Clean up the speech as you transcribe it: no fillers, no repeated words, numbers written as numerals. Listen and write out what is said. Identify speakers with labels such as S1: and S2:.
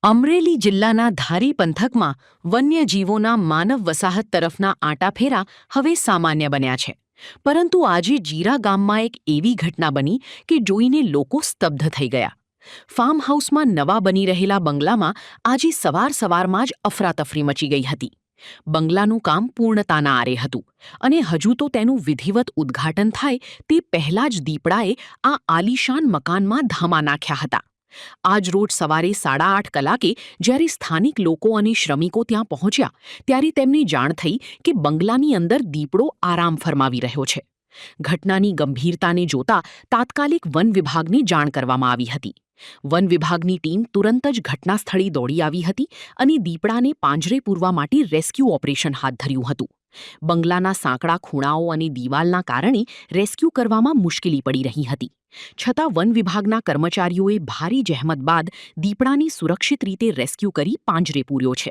S1: અમરેલી જિલ્લાના ધારી પંથકમાં વન્યજીવોના માનવ વસાહત તરફના આંટાફેરા હવે સામાન્ય બન્યા છે. પરંતુ આજે જીરા ગામમાં એક એવી ઘટના બની કે જોઈને લોકો સ્તબ્ધ થઈ ગયા. ફાર્મ હાઉસમાં નવા બની રહેલા બંગલામાં આજે સવારમાં જ અફરાતફરી મચી ગઈ હતી. બંગલાનું કામ પૂર્ણતાના આરે હતું અને હજુ તો તેનું વિધિવત ઉદ્ઘાટન થાય તે પહેલાં જ દીપડાએ આ આલીશાન મકાનમાં ધામા નાખ્યા હતા. આજ રોજ સવારે 8:30 કલાકે જ્યારે સ્થાનિક લોકો અને શ્રમિકો ત્યાં પહોંચ્યા ત્યારે તેમને જાણ થઈ કે બંગલાની અંદર દીપડો આરામ ફરમાવી રહ્યો છે. ઘટનાની ગંભીરતાને જોતા તાત્કાલિક વન વિભાગને જાણ કરવામાં આવી હતી. વન વિભાગની ટીમ તુરંત જ ઘટના સ્થળે દોડી આવી હતી અને દીપડાને પાંજરે પૂરવા માટે રેસ્ક્યુ ઓપરેશન હાથ ધર્યું હતું. બંગલાના સાંકડા ખૂણાઓ અને દિવાલના કારણે રેસ્ક્યુ કરવામાં મુશ્કેલી પડી રહી હતી. છતાં વન વિભાગના કર્મચારીઓએ ભારે જહેમત બાદ દીપડાને સુરક્ષિત રીતે રેસ્ક્યુ કરી પાંજરે પૂર્યો છે.